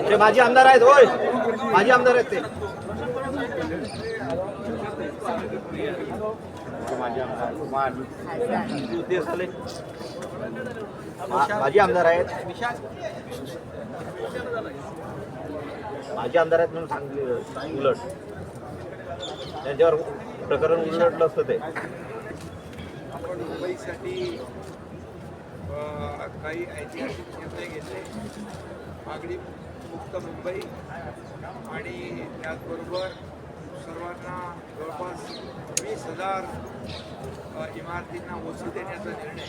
ते माझे आमदार आहेत. होय, माझे आमदार आहेत ते. माझे आमदार आहेत. माझे आमदार आहेत म्हणून सांगले. उलट त्यांच्यावर प्रकरण उलटलं असतं ते. आपण मुंबईसाठी काही ऐतिहासिक निर्णय घेतले. मागणी मुक्त मुंबई आणि त्याचबरोबर सर्वांना जवळपास 20,000 इमारतींना ओसी देण्याचा निर्णय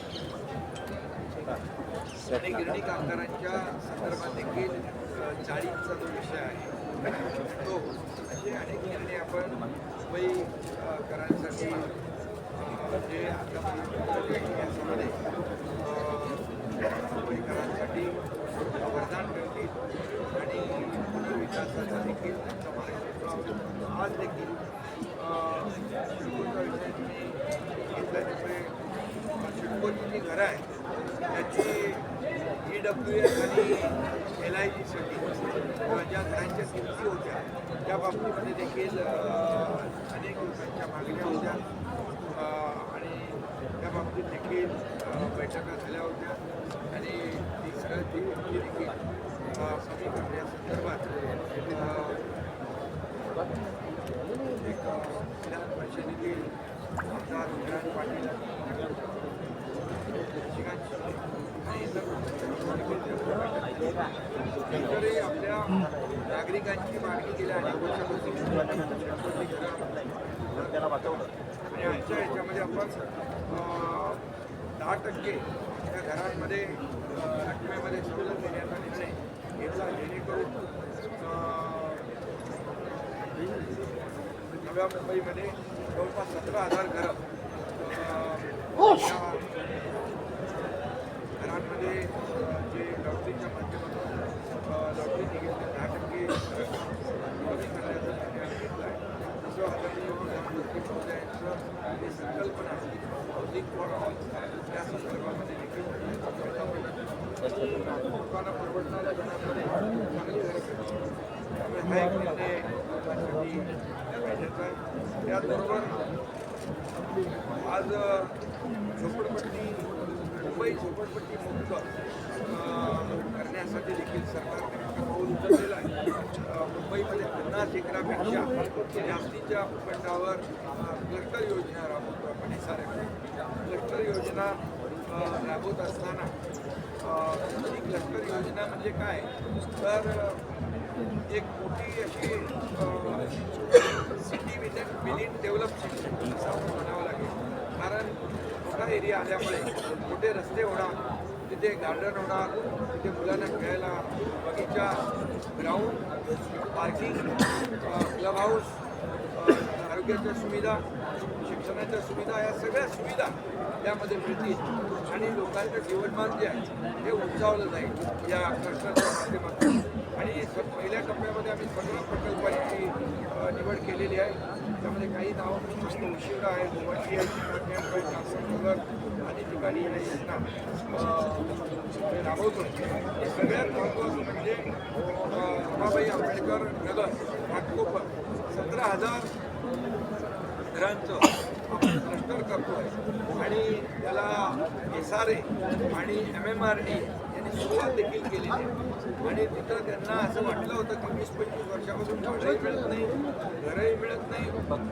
आणि गिरणी कामगारांच्या संदर्भात देखील 40चा जो विषय आहे तो असे अनेक निर्णय आपण मुंबईकरांसाठी जे आता याच्यामध्ये मुंबईकरांसाठी वरदान ठेवतील आणि विकासाचा देखील त्यांचा मार्ग आज देखील सिडकोचा विषय तुम्ही घेतला. त्यामुळे सिडकोची जी घरं आहेत त्याची EWS आणि LIGसाठी ज्या घरांच्या किमती होत्या त्या बाबतीमध्ये देखील अनेक लोकांच्या मागण्या होत्या आणि त्या बाबतीत देखील बैठका झाल्या होत्या आणि ती सगळी देखील कमी करण्यासंदर्भात एक विधान परिषदेतील आमदार विराट पाटील आणि इतरही आपल्या नागरिकांची मागणी गेल्या अनेक वर्षापासून त्याला वाचवलं आणि आजच्या ह्याच्यामध्ये आपण 10% त्या घरांमध्ये रकमेमध्ये सवलत देण्याचा निर्णय घेतला. जेणेकरून नव्या मुंबईमध्ये जवळपास 17,000 घरं घरांमध्ये जे लॉटरीच्या माध्यमातून लॉटरी निघेल 10% कमी करण्याचा निर्णय घेतला आहे. जसं महोदयांचं जी संकल्पना आहे हाऊसिंग फॉर ऑल त्या संदर्भामध्ये देखील लोकांना परवडणाऱ्या घरांमध्ये चांगली घरं त्यामुळे हा एक निर्णय लोकांसाठी फायद्याचा आहे. त्याचबरोबर आज झोपडपट्टी मुंबई झोपडपट्टी मुक्त करण्यासाठी देखील सरकारने पाऊल उचललेलं आहे. मुंबईमध्ये 50 एकरापेक्षा जास्तीच्या भूखंडावर क्लस्टर योजना राबवतो आपण. क्लस्टर योजना राबवत असताना ही क्लस्टर योजना म्हणजे काय तर एक मोठी अशी सिटी विदिन डेव्हलप सिटी असं आपण म्हणावं लागेल. कारण मोठा एरिया आल्यामुळे मोठे रस्ते होणार, तिथे गार्डन होणार, तिथे मुलांना खेळायला बगीचा, ग्राउंड, पार्किंग, क्लब हाऊस, आरोग्याच्या सुविधा, शिक्षणाच्या सुविधा या सगळ्या सुविधा त्यामध्ये मिळतील आणि लोकांचं जीवनमान जे आहे ते उंचावलं जाईल या क्लस्टरच्या माध्यमातून. आणि पहिल्या टप्प्यामध्ये आम्ही 15 प्रकल्पांची निवड केलेली आहे. त्यामध्ये काही नावं मस्त उशिरा आहे, गोवाची आहे, नगर आदी ठिकाणी या योजना राबवतो. हे सगळ्यात महत्त्वाचं म्हणजे रमाबाई आंबेडकर नगर घाटकोपर 17,000 घरांचं आपण क्लस्टर करतो आहे आणि त्याला SRA आणि MMRD यांनी सुरुवात देखील केलेली आहे. आणि तिथं त्यांना असं वाटलं होतं की 20-25 वर्षापासून भाडंही मिळत नाही, घरंही मिळत नाही,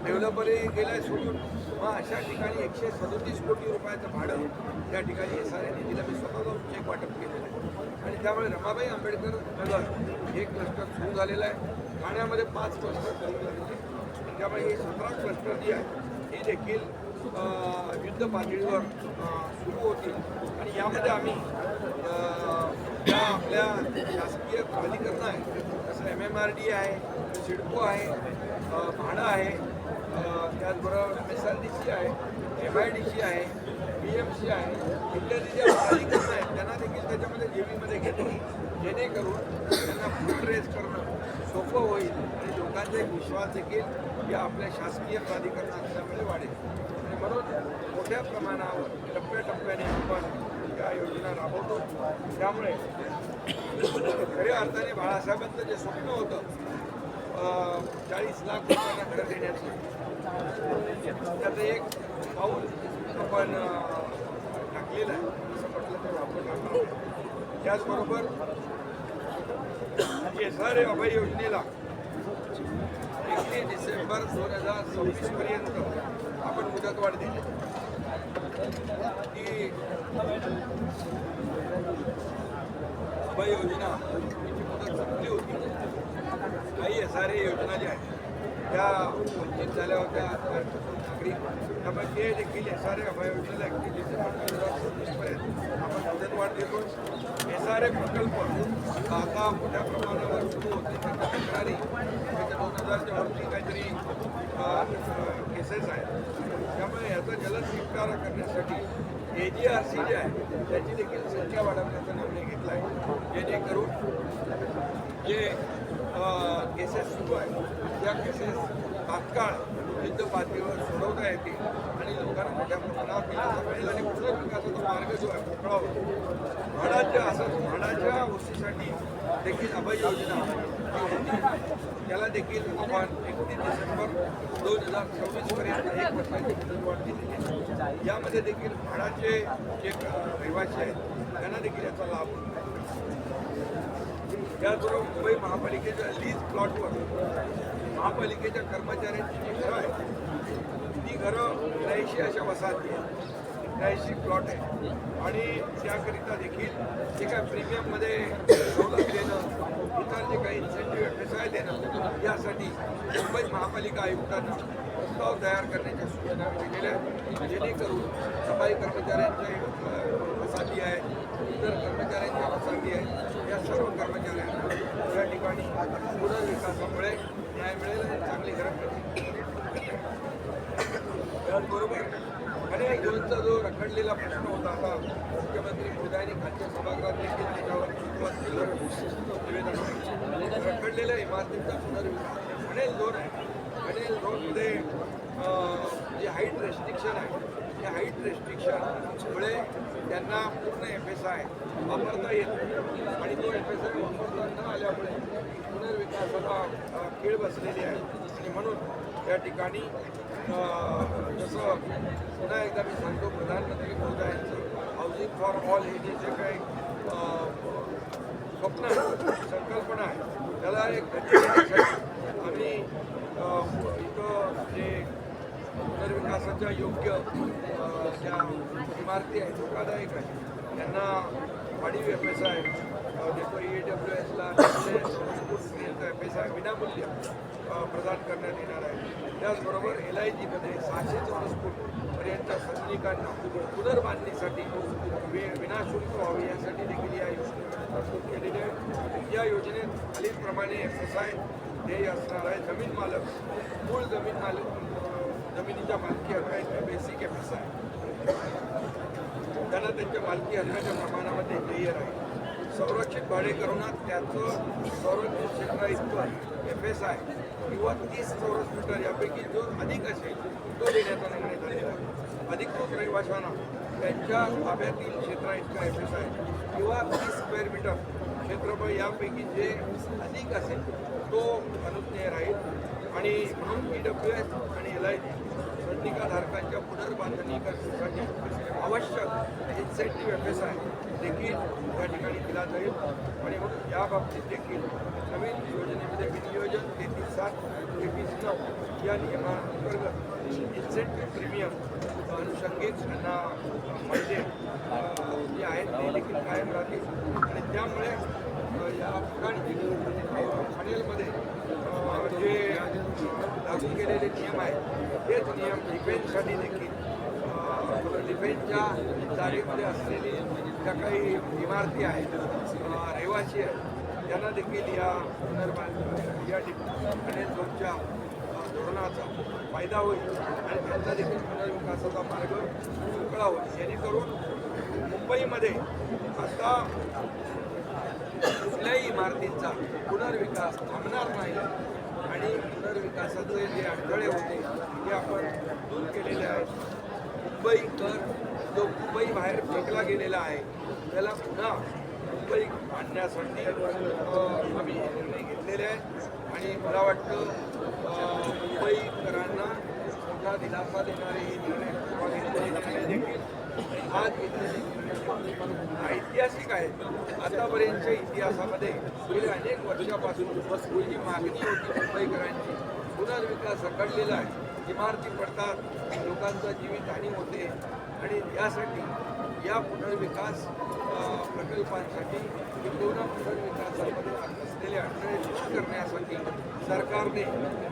डेव्हलपरही गेलाय सोडून. मग अशा ठिकाणी 137 कोटी रुपयाचं भाडं त्या ठिकाणी SRA निधीला मी स्वतः जाऊन चेक वाटप केलेलं आहे. आणि त्यामुळे रमाबाई आंबेडकर नगर हे क्लस्टर सुरू झालेलं आहे. ठाण्यामध्ये 5 क्लस्टर सुरू झालेले आहेत. त्यामुळे हे 17 क्लस्टर जी आहे ही देखील युद्ध पातळीवर सुरू होतील. आणि यामध्ये आम्ही ज्या आपल्या शासकीय प्राधिकरणं आहे जसं MMRD आहे, सिडको आहे, म्हाडा आहे, त्याचबरोबर MSRDC आहे, MIDC आहे, BMC आहे इत्यादी ज्या प्राधिकरण आहेत त्यांना देखील त्याच्यामध्ये जेबीमध्ये घेतलं जेणेकरून त्यांना फूट रेस करणं सोपं होईल आणि लोकांचा एक विश्वास देखील या आपल्या शासकीय प्राधिकरण असल्यामुळे वाढेल आणि म्हणून मोठ्या प्रमाणावर टप्प्याटप्प्याने आपण या योजना राबवतो. त्यामुळे खऱ्या अर्थाने बाळासाहेबांचं जे स्वप्न होतं 40 लाख लोकांना घरं देण्याचं त्याचं एक पाऊल आपण टाकलेलं आहे असं म्हटलं तर आपण. त्याचबरोबर SRA अभय योजनेला 31 डिसेंबर 2026 पर्यंत आपण मुदतवाढ दिली. ती अभय योजना तिची मुदत संपली होती. काही SRA योजना ज्या आहेत त्या वंचित झाल्या होत्या नागरिक, त्यामुळे ते देखील SRA अभय योजनेला 31 डिसेंबर 2026 पर्यंत आपण मुदतवाढ देतो. SRA प्रकल्प आता मोठ्या प्रमाणावर सुरू होते. त्याच्या तक्रारी त्याच्या 2000च्या वरती काहीतरी केसेस आहेत. त्यामुळे याचा जलद निपटारा करण्यासाठी AGRC जे आहे त्याची देखील संख्या वाढवण्याचा निर्णय घेतला आहे जेणेकरून जे केसेस सुरू आहेत त्या केसेस तात्काळ युद्ध पातळीवर सोडवता येतील आणि लोकांना मोठ्या प्रमाणात दिलासा मिळेल आणि पुनर्विकासाचा मार्ग जो आहे मोकळा होतो. म्हाडाच्या असंच म्हाडाच्या वस्तीसाठी देखील अभय योजना जी होती त्याला देखील आपण 31 डिसेंबर 2026 पर्यंत 1 वर्षाची मुदतवाढ दिलेली आहे. यामध्ये देखील म्हाडाचे जे रहिवासी आहेत त्यांना देखील याचा लाभ होतो. त्याचबरोबर मुंबई महापालिकेच्या लीज प्लॉटवर महापालिकेच्या कर्मचाऱ्यांची जी घरं आहेत ती घरं 83 अशा वसाहती आहेत. 83 प्लॉट आहे आणि त्याकरिता देखील जे काय प्रीमियममध्ये सवलत देणं इतर जे काही इन्सेंटिव्ह FSI देणं यासाठी मुंबई महापालिका आयुक्तांना प्रस्ताव तयार करण्याच्या सूचना केलेल्या आहेत जेणेकरून सफाई कर्मचाऱ्यांचे वसाहती आहेत इतर कर्मचाऱ्यांच्या वसाहती आहेत या सर्व कर्मचाऱ्यांना या ठिकाणी पुनर्विकासामुळे न्याय मिळेल आणि चांगली घरं मिळतील. त्याचबरोबर अनेक दिवसांचा जो रखडलेला प्रश्न होता आता मुख्यमंत्री महोदयांनी खाद्य सभागृहात देखील त्याच्यावर निवेदन रखडलेल्या इमारतींचा पुनर्विकास अनेक झोन आहे. अनेक झोनमध्ये जे हाईट रेस्ट्रिक्शन आहे त्या हाईट रेस्ट्रिक्शनमुळे त्यांना पूर्ण FSI वापरता येत आणि तो FSI वापरता न आल्यामुळे पुनर्विकासाला खीळ बसलेली आहे आणि म्हणून त्या ठिकाणी जसं पुन्हा एकदा मी सांगतो प्रधानमंत्री महोदयांचं हाऊसिंग फॉर ऑल हे जे काही स्वप्न आहे संकल्पना आहे त्याला एक गती देण्यासाठी आम्ही इथं जे पुनर्विकासाच्या योग्य ज्या इमारती आहेत धोकादायक आहेत त्यांना वाढीव FSI देतो. EWSला FSI विनामूल्य प्रदान करण्यात येणार आहे. त्याचबरोबर LIGमध्ये 600 चौरस फूटपर्यंत सदनिकांना पुनर्बांधणीसाठी विनाशुल्क व्हावे यासाठी देखील या योजनेमध्ये तरतूद केलेली आहे. या योजनेत खालीलप्रमाणे FSI ध्येय असणार आहे. जमीन मालक मूळ जमीन मालक जमिनीच्या मालकी हक्काचे बेसिक FSI त्यांना त्यांच्या मालकी हक्काच्या प्रमाणामध्ये ध्येय राहील. संरक्षित भाडेकरूंना त्याचं संरक्षित क्षेत्र इतकं FSI किंवा 30 चौरस मीटर यापैकी जो अधिक असेल तो देण्याचा निर्णय झालेला आहे. अधिकृत रहिवाशांना त्यांच्या ताब्यातील क्षेत्र इतका FSI किंवा 30 स्क्वेअर मीटर क्षेत्रफळ यापैकी जे अधिक असेल तो अनुज्ञेय राहील आणि म्हणून EWS आणि LIG सदनिकाधारकांच्या पुनर्बांधणीकरणासाठी आवश्यक इन्सेंटिव्ह FSI देखील या ठिकाणी दिला जाईल आणि म्हणून या बाबतीत देखील नवीन योजनेमध्ये विनियोजन 33/7 23/9 या नियमांतर्गत इन्सेंटिव्ह प्रीमियम अनुषंगिक त्यांना म्हणजे जे आहेत ते देखील कायम राहतील आणि त्यामुळे या ठिकाणी पॅनेलमध्ये जे लागू केलेले नियम आहेत तेच नियम डिफेन्ससाठी देखील डिफेन्सच्या जागेमध्ये असलेली ज्या काही इमारती आहेत रहिवासी आहेत त्यांना देखील या या ठिकाणी झोनच्या धोरणाचा फायदा होईल आणि त्यांचा देखील पुनर्विकासाचा मार्ग मोकळा होईल, जेणेकरून मुंबईमध्ये आता कुठल्याही इमारतींचा पुनर्विकास थांबणार नाही आणि पुनर्विकासाचे जे अडथळे होते ते आपण दूर केलेले आहेत. मुंबईकर जो मुंबई बाहेर फेकला गेलेला आहे त्याला पुन्हा मुंबई आणण्यासाठी आम्ही हे निर्णय घेतलेले आहेत आणि मला वाटतं मुंबईकरांना मोठा दिलासा देणारे हे निर्णय देखील आज घेतलेले ऐतिहासिक आहेत. आतापर्यंतच्या इतिहासामध्ये गेल्या अनेक वर्षापासून जी मागणी होती मुंबईकरांची पुनर्विकास रखडलेला आहे. इमारती पडतात, लोकांचा जीवितहानी होते आणि यासाठी या पुनर्विकास प्रकल्पांसाठी किंवा पुनर्विकासामध्ये असलेले अडथळे दूर करण्यासाठी सरकारने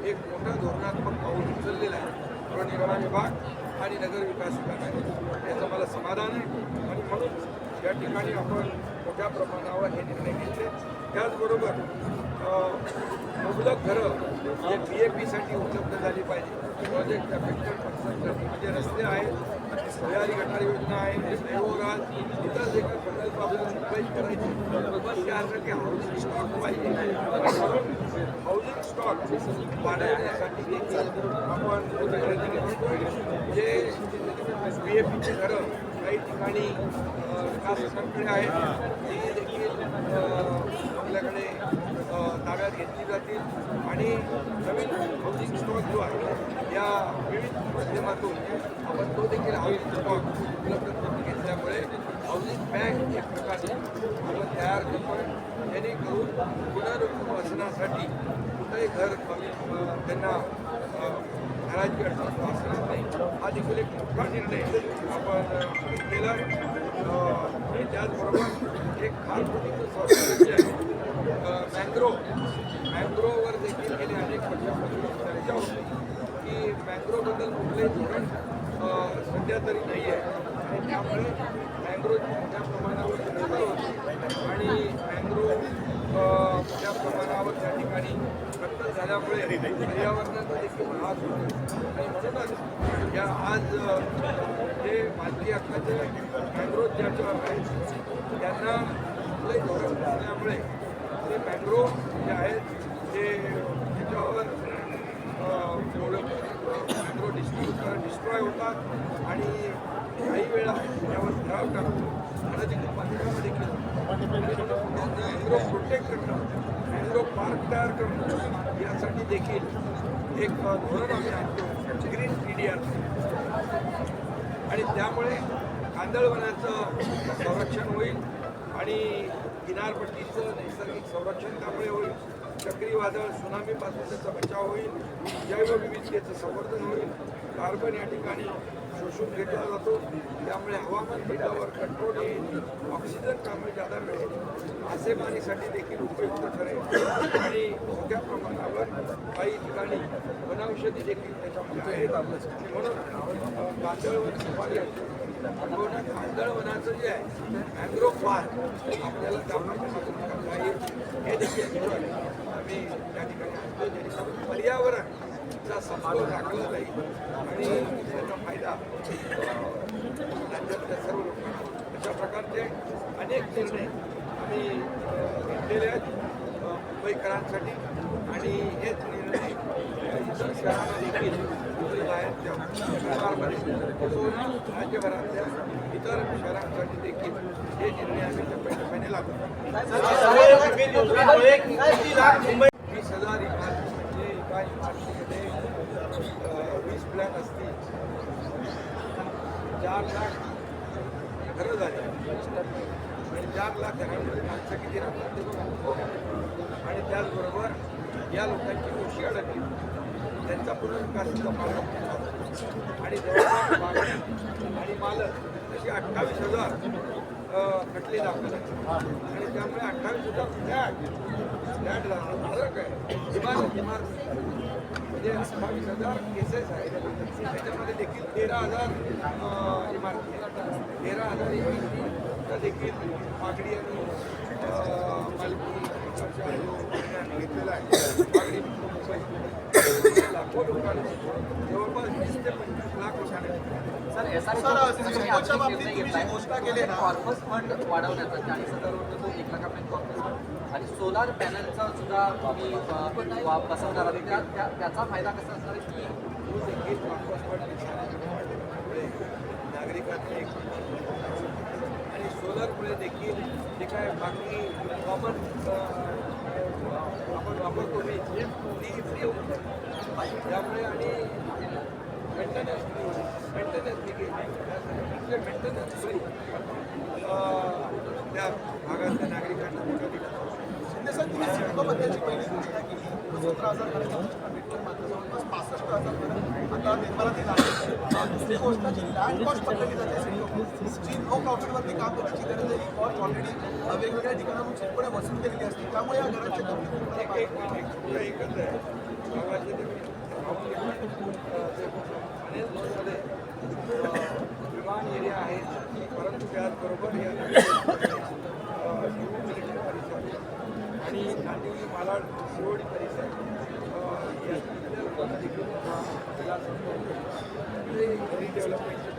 एक मोठं धोरणात्मक पाऊल उचललेलं आहे. गृहनिर्माण विभाग आणि नगरविकास विभागाने याचं मला समाधान आहे आणि म्हणून या ठिकाणी आपण मोठ्या प्रमाणावर हे निर्णय घेतले. त्याचबरोबर मुबलक घरं जे PAPसाठी उपलब्ध झाली पाहिजे. प्रोजेक्ट अफेक्टेड पर्सनसाठी म्हणजे रस्ते आहेत, भुयारी गटार योजना आहे, फ्लायओव्हर इतर जे काही प्रकल्प आपल्याला मुंबईत करायचे पण त्यासाठी हाऊसिंग स्टॉक पाहिजे. हाऊसिंग स्टॉक वाढवण्यासाठी देखील आपण जे PAPची घरं काही ठिकाणी विकासकांकडे आहेत ती देखील आपल्याकडे ताब्यात घेतली जातील आणि नवीन हाऊसिंग स्टॉक जो आहे या विविध माध्यमातून आपण तो देखील हाऊसिंग स्टॉक उपलब्ध करून घेतल्यामुळे हाऊसिंग बँक एक प्रकारची आपण तयार करतो जेणेकरून पुनर्वसनासाठी कुठंही घर त्यांना घराची अडचण असणार नाही. हा देखील एक मोठा निर्णय आपण घेतलेला आणि त्याचबरोबर एक खार फुटीचं मँग्रोवर देखील गेले अनेक वर्षापासून चर्चा होती की मँग्रोबद्दल कुठलंही धोरण सध्या तरी नाही आहे आणि त्यामुळे मँग्रोची मोठ्या प्रमाणावर निर्भर होती आणि मँग्रो मोठ्या प्रमाणावर त्या ठिकाणी कत्तल झाल्यामुळे पर्यावरणाचा देखील ऱ्हास होतो आणि म्हणूनच या आज जे मालकी हक्काचे मँग्रोव ज्याच्यावर आहेत त्यांना कुठलंही धोरण नसल्यामुळे ते मँग्रोव जे आहेत ते त्याच्यावर मँग्रोव डिस्ट्रॉय होतात आणि काही वेळा त्यावर खराब टाकतो आणि देखील बांधकाम देखील मँग्रोव प्रोटेक्ट करणं, मँग्रोव पार्क तयार करणं यासाठी देखील एक धोरण आम्ही आणतो ग्रीन PDR आणि त्यामुळे कांदळवनाचं संरक्षण होईल आणि किनारपट्टीचं नैसर्गिक संरक्षण त्यामुळे होईल. चक्रीवादळ सुनामीपासून त्याचा बचाव होईल, जैवविविधतेचं संवर्धन होईल, कार्बन या ठिकाणी शोषून घेतला जातो त्यामुळे हवामान बदलावर कंट्रोल येईल, ऑक्सिजन कामे जादा मिळेल, मासेमारीसाठी देखील उपयुक्त ठरेल आणि मोठ्या प्रमाणावर काही ठिकाणी वनौषधी देखील त्याच्यामध्ये आहेत आणि म्हणून कांदळवन सफारी कांदळवनाचं जे आहे मँग्रोव पार्क आपल्याला त्या माध्यमातून करता येईल हे देखील आम्ही त्या ठिकाणी आणतो जेणेकरून पर्यावरणचा समतोल राखला जाईल आणि त्याचा फायदा राज्यातल्या सर्व लोकांना अशा प्रकारचे अनेक निर्णय आम्ही घेतलेले आहेत मुंबईकरांसाठी आणि हेच निर्णय इतर शहरांना देखील राज्यभरातल्या इतर शहरांसाठी देखील हे निर्णय आम्ही टप्प्याटप्प्याने लागू 20,000 इमारती म्हणजे एका इमारतीमध्ये 20 प्लॅन असतील 4 लाख घरं झाली आणि 4 लाख घरांमध्ये माणसं किती राहतात आणि त्याचबरोबर या लोकांची दोषी अडकली त्यांचा पुनर्विकासाचा मार्ग आणि जवळपास मागणी आणि मालक अशी 28,000 खटले दाखल आहेत आणि त्यामुळे 28,000 फ्लॅट धारक आहे इमारत म्हणजे 28,000 केसेस आहेत त्याच्यामध्ये देखील 13,000 इमारती आहेत 13,000 इमारतीचा देखील मागणी आणि मालकी घेतलेला आहे मागणी मुंबई लाखो लोकांनी जवळपास 20 ते 25 लाख लोकांनी सर शेवटच्या बाबतीत तुम्ही जी घोषणा केली ना, कॉर्पस फंड वाढवण्याचा 40,000 रुपये तो 1 लाखापर्यंत कॉर्पस फंड आणि सोलार पॅनलचा सुद्धा तुम्ही बसवणार आहात त्याचा फायदा कसा असणार आहे की देखील कॉर्पस फंड देशामुळे नागरिकांनी आणि सोलरमुळे देखील जे काय बाकी कॉमन आपण वापरतो ती फ्री होऊन जाईल त्यामुळे आणि मेंटेनन्स देखील फ्री त्या भागातल्या नागरिकांना मोठा दिला शिंदे साहेब तुम्ही सिडकोबद्दलची पहिली घोषणा केली 17,000 घरांना भेटलं, मात्र जवळपास 65,000 घरं आता निर्मलातील आहे. दुसरी गोष्ट जी लँड कॉस्ट पकडली जाते सिडको जी नो प्रॉफिटवरती काम करण्याची गरज आहे, ही कॉस्ट ऑलरेडी वेगवेगळ्या ठिकाणाहून चिटपणे वसूल केलेली असते, त्यामुळे या घरांच्या किमती एकच आहे गावाचे अनेक झोनमध्ये विमान एरिया आहे परंतु त्याचबरोबर या मिलिटरी परिसर आणि नांदिवली मालाड शिरोडी परिसर या लोकांना देखील रिडेव्हलपमेंटचे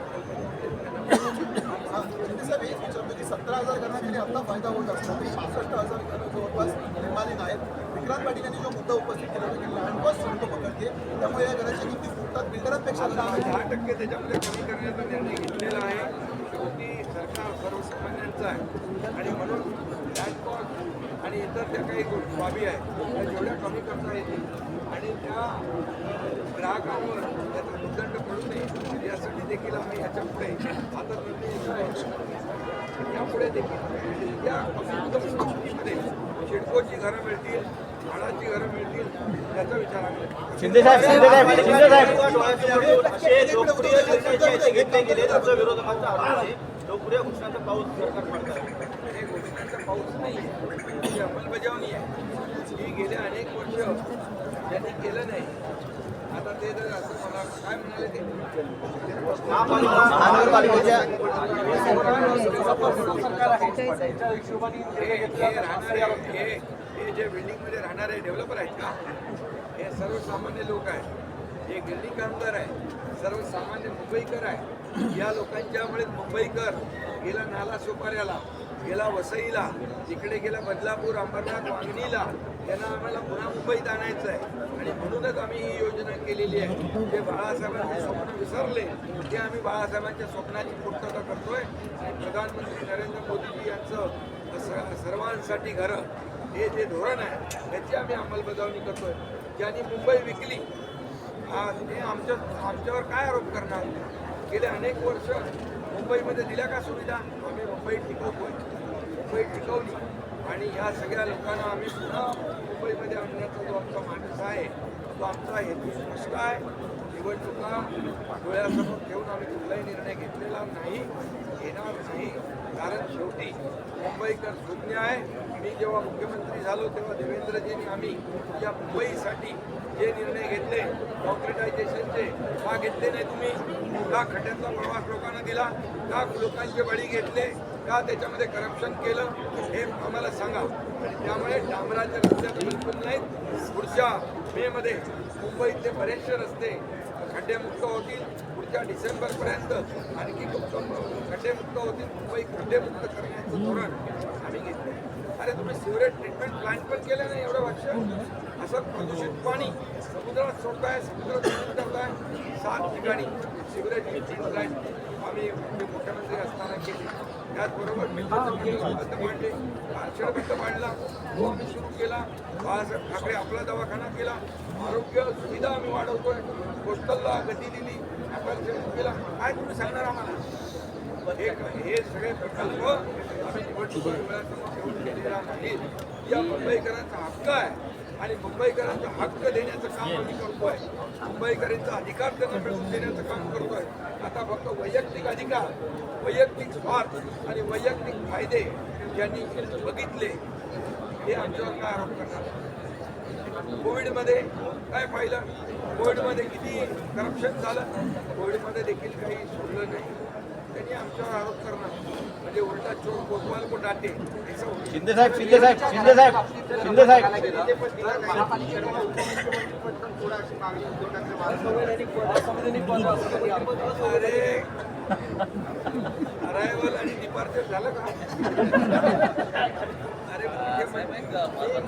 शिंदे साहेब हेच विचारतो की 17,000 घरांना आता फायदा होत असतो, 65,000 घरं जवळपास निर्मालीन आहेत. विक्रांत पाटील यांनी जो मुद्दा उपस्थित केला होता की लँड कॉस्ट सिडको पकडते, त्यामुळे या घराच्या किमती फुटतात, बिल्डरांपेक्षा आता आम्ही 10% त्याच्यामध्ये कमी करण्याचा निर्णय घेतलेला आहे. शेवटी सरकार सर्वसामान्यांचं आहे आणि म्हणून लँड कॉस्ट आणि इतर ज्या काही बाबी आहेत त्या जेवढ्या कमी करता येतील आणि त्या ग्राहकांवर त्याचा उद्दंड पडू नये यासाठी देखील आम्ही ह्याच्यापुढे आता निर्णय घेतला आहे. यापुढे देखील या किमतीमध्ये सिडकोची घरं मिळतील, भाडाची घरं मिळतील याचा विचार आम्ही शिंदे साहेब असे लोकप्रिय निर्णय घेतले गेले त्याचा विरोधकांचा आरोप आहे. लोकप्रिय घोषणांचा पाऊस सरकार पडतात. हे घोषणांचा पाऊस नाही आहे, ही अंमलबजावणी आहे. ही गेल्या अनेक वर्ष त्यांनी केलं नाही. आता ते जर असं मला काय म्हणाले ते महानगरपालिकेच्या हे जे बिल्डिंगमध्ये राहणारे डेव्हलपर आहेत का, हे सर्वसामान्य लोक आहेत. हे गिरणी कामगार आहे, सर्वसामान्य मुंबईकर आहे. या लोकांच्यामुळे मुंबईकर गेला नाला सोपाऱ्याला, गेला वसईला, इकडे गेला बदलापूर, अंबरनाथ, वांगणीला, त्यांना आम्हाला पुन्हा मुंबईत आणायचं आहे आणि म्हणूनच आम्ही ही योजना केलेली आहे. जे बाळासाहेबांचे स्वप्न विसरले ते आम्ही बाळासाहेबांच्या स्वप्नाची पूर्तता करतोय आणि प्रधानमंत्री नरेंद्र मोदीजी यांचं सर्वांसाठी घरं हे जे धोरण आहे त्याची आम्ही अंमलबजावणी करतोय. ज्यांनी मुंबई विकली ते आमच्यावर काय आरोप करणार. गेले अनेक वर्ष मुंबईमध्ये दिल्या का सुविधा, आम्ही मुंबई टिकवतोय. मुंबई टिकवली आणि ह्या सगळ्या लोकांना आम्ही पुन्हा मुंबईमध्ये आणण्याचा जो आमचा मानस आहे तो आमचा हेतू स्पष्ट आहे. निवडणुका डोळ्यासमोर ठेवून आम्ही कुठलाही निर्णय घेतलेला नाही, घेणार नाही. कारण शेवटी मुंबईकर सुज्ञ आहे. मी जेव्हा मुख्यमंत्री झालो तेव्हा देवेंद्रजींनी आम्ही या मुंबईसाठी जे निर्णय घेतले कॉन्क्रिटायझेशनचे, का घेतले नाही तुम्ही? का खड्ड्यातला प्रवास लोकांना दिला? का लोकांचे बळी घेतले? का त्याच्यामध्ये करप्शन केलं? हे आम्हाला सांगा. आणि त्यामुळे डांबराच्या रस्त्यात बिलकुल नाहीत. पुढच्या मेमध्ये मुंबईतले बरेचसे रस्ते खड्डेमुक्त होतील. पुढच्या डिसेंबरपर्यंत आणखी खड्डेमुक्त होतील. मुंबई खड्डेमुक्त करण्याचं धोरण आम्ही घेतलं. अरे तुम्ही सिवरेज ट्रीटमेंट प्लांट पण केलं नाही एवढं वर्ष. असं प्रदूषित पाणी समुद्रात सोडताय, समुद्रात ठेवताय. 7 ठिकाणी सिवरेज ट्रीटमेंट प्लांट आम्ही मुख्यमंत्री असताना केले. त्याचबरोबर बंद पाडले, पारशेड पाडला, तो आम्ही सुरू केला. बाळासाहेब ठाकरे आपला दवाखाना केला. आरोग्य सुविधा आम्ही वाढवतोय. पोस्टलला गती दिली, आपल्याला केला. काय तुम्ही सांगणार आम्हाला? हे सगळे प्रकल्प आम्ही निवडणुका डोळ्यासमोर ठेवून केलेला नाही. या मुंबईकरांचा हक्क आहे आणि मुंबईकरांचा हक्क देण्याचं काम आम्ही करतोय. मुंबईकरांचा अधिकार त्यांना मिळवून देण्याचं काम करतोय. आता फक्त वैयक्तिक अधिकार, वैयक्तिक स्वार्थ आणि वैयक्तिक फायदे ज्यांनी बघितले हे आमच्यावर काय आरोप करणार. कोविडमध्ये काय पाहिलं? कोविडमध्ये किती करप्शन झालं? कोविडमध्ये देखील काही सोडलं नाही. त्यांनी आमच्यावर आरोप करणार म्हणजे उलटा चोर कोतवाल को डाटे ऐसा होईल. शिंदे साहेब शिंदे साहेब शिंदे साहेब शिंदे साहेब अरे अरायवल आणि डिपार्चर झालं का? अरे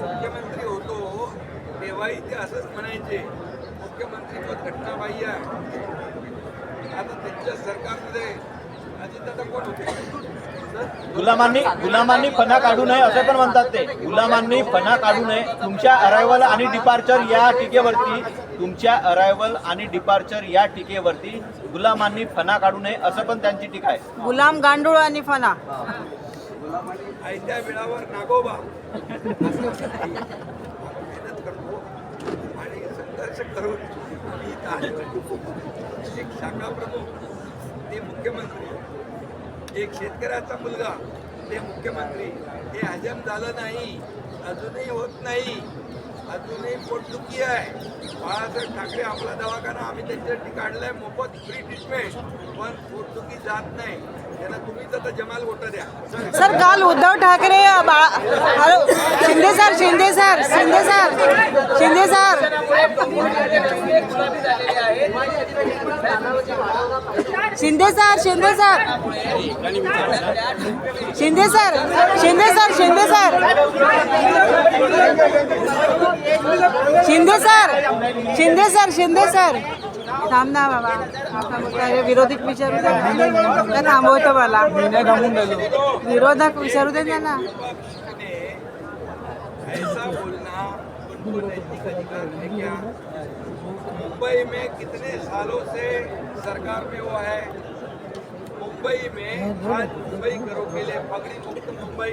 मुख्यमंत्री होतो तेव्हाही ते असंच म्हणायचे मुख्यमंत्री पद घटनाबाह्य आहे. आता त्यांच्या सरकारमध्ये अजितदादा कोण होते? गुलामांनी फणा काढू नये असं पण म्हणतात ते. गुलामांनी फणा काढू नये. तुमच्या अरायवल आणि डिपार्चर या टीकेवरती गुलामांनी फणा काढू नये असं पण त्यांची टीका आहे. गुलाम गांडूळ आणि फणा. आयत्या वेळावर नागोबा मेहनत करतो आणि संघर्ष करून मी इथं आलो. एक शाखा प्रमुख ते मुख्यमंत्री, एक शेतकऱ्याचा मुलगा ते मुख्यमंत्री. हे हजम झालं नाही, अजूनही होत नाही, अजूनही पोटदुखी आहे. बाळासाहेब ठाकरे आपला दवाखाना आम्ही त्यांच्यासाठी काढलाय मोफत फ्री ट्रीटमेंट, पण पोटदुखी जात नाही. त्यांना तुम्हीच आता जमाल गोटा द्या. सर काल Uddhav Thackeray hello Shinde sir Shinde sir Shinde sir Shinde sir Shinde sir Shinde sir Shinde sir Shinde sir Shinde sir Shinde sir Shinde sir Shinde sir थांब ना बाबा. आता विरोधक विचारू दे का थांबवतो मला. विरोधक विचारू दे ना. ऐसा बोलना उनको नैतिक अधिकार है क्या? मुंबई में कितने सालों से सरकार में वो है. मुंबई में आज मुंबई घरों के लिए पगड़ी मुक्त मुंबई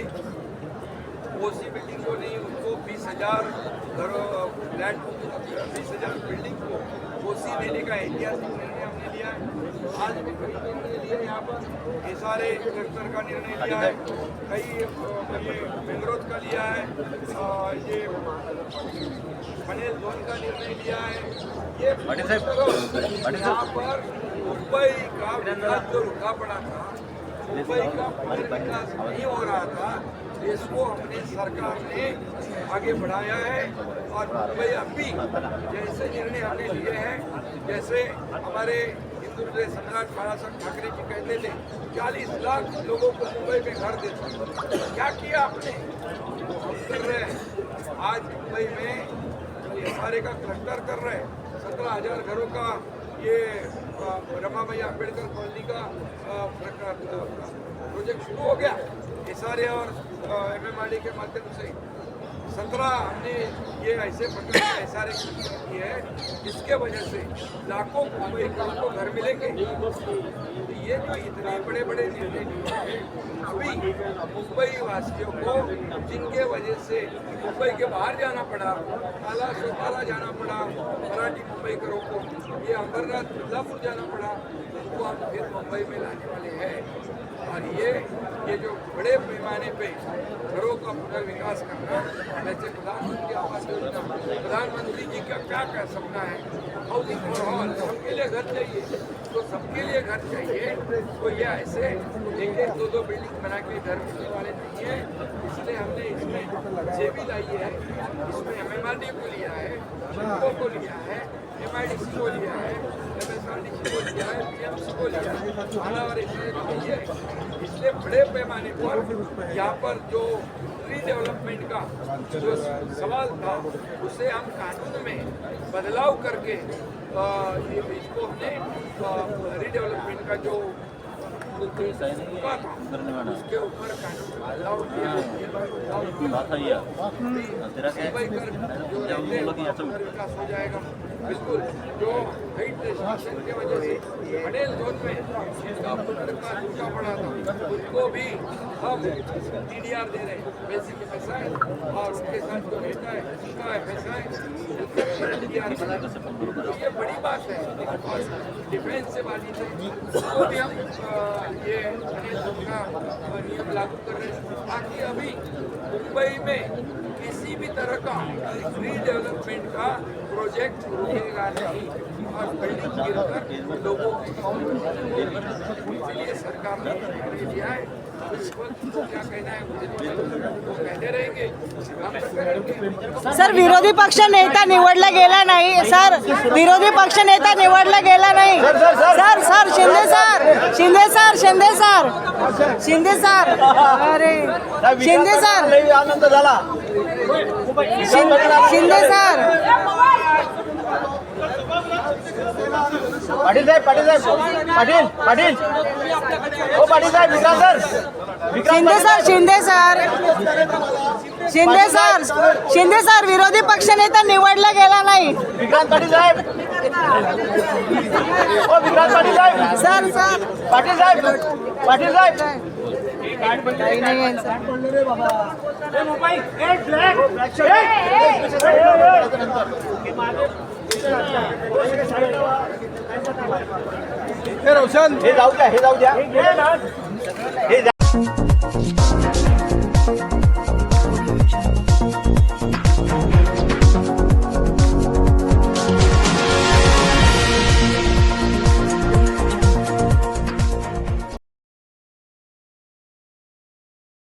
ओसी बिल्डिंग को नहीं, उनको 20,000 घरों फ्लैट 20,000 बिल्डिंग को ओसी देने का ऐतिहासिक निर्णय हमने लिया है. आज भी कई निर्णय लिए यहाँ पर. ये सारे कलेक्टर का निर्णय लिया है, कई ये बेंगलोर का लिया है, ये पनेल जोन का निर्णय लिया है. ये यहाँ पर मुंबई का विकास जो रुका पड़ा था, मुंबई का पुनर्विकास नहीं हो रहा था, इसको हमने सरकार ने आगे बढ़ाया है. और मुंबई अभी जैसे निर्णय हमने लिए हैं, जैसे हमारे हिंदू हृदय सम्राट बाळासाहेब ठाकरे जी कहते थे 40 लाख लोगों को मुंबई में घर देते. क्या किया आपने? हम कर रहे हैं. आज मुंबई में हमारे का क्लस्टर कर रहे हैं. 17,000 घरों का ये रमाबाई अम्बेडकर कॉलोनी का प्रोजेक्ट शुरू हो गया. एसआरए और एमएमआरडी के माध्यम से 17 हमने ये ऐसे प्रकार के एसआरए किए हैं जिसके वजह से लाखों मुंबई को घर मिलेंगे. ये जो इतने बड़े बड़े निर्णय लिए हैं, अभी मुंबई वासियों को जिनके वजह से मुंबई के बाहर जाना पड़ा, काला सोपारा जाना पड़ा, मराठी मुंबई करों को, ये अमरनाथ मिर्जापुर जाना पड़ा, उनको हम फिर मुंबई में लाने वाले हैं. और ये जो बड़े पैमाने पे घरों का पुनर्विकास करना, वैसे प्रधानमंत्री आवास योजना, प्रधानमंत्री जी का क्या सपना है? हाउसिंग फॉर ऑल, सबके लिए घर चाहिए. तो सबके लिए घर चाहिए तो ये ऐसे एक 2 बिल्डिंग बना के घर मिलने वाले नहीं है. इसलिए हमने इसमें जेबी लाई है, इसमें एमएमआरडी को लिया है, शिल्पो को लिया है, एमआईडीसी को लिया है, एमएसआरडीसी को लिया है, पीएमसी को लिया है. और इसलिए बड़े पैमाने पर यहाँ पर जो रीडेवलपमेंट का जो सवाल था उसे हम कानून में बदलाव करके इसको हमने रीडेवलपमेंट का जो रुका था उसके ऊपर कानून में बदलाव किया. विकास हो जाएगा. बिल्कुल जो हाइट रेस्ट्रिक्शन की वजह से पटेल जोन में जिसका पुनर्विकास रुका पड़ा था उनको भी हम DDR दे रहे हैं, बेसिक FSI, और उसके साथ जो रहता है उसका FSI DDR. ये बड़ी बात है. और डिफेंस से बात है उसको भी हम ये पटेल जोन का नियम लागू कर रहे हैं ताकि अभी मुंबई में किसी भी तरह का रीडेवलपमेंट का प्रोजेक्ट रुकेगा नहीं और बिल्डिंग गिरकर लोगों की इसलिए सरकार ने निर्णय लिया है। इस वक्त तो क्या कहना है मुझे तो कहते रहेंगे, हम तो करेंगे। सर विरोधी पक्ष नेता निवडला गेला नाही सर विरोधी पक्ष नेता निवडला गेला नाही sir sir Shinde sir Shinde sir Shinde sir Shinde sir अरे शिंदे सर लई आनंद झाला. शिंदे सर पाटील साहेब पाटील साहेब पाटील पाटील हो पाटील साहेब Vikrant sir Shinde sir Shinde sir Shinde sir Shinde sir विरोधी पक्ष नेता निवडला गेला नाही विक्रांत पाटील साहेब हो विक्रांत पाटील साहेब सर सर पाटील साहेब पाटील साहेब काही नाही यांचं हे जाऊ द्या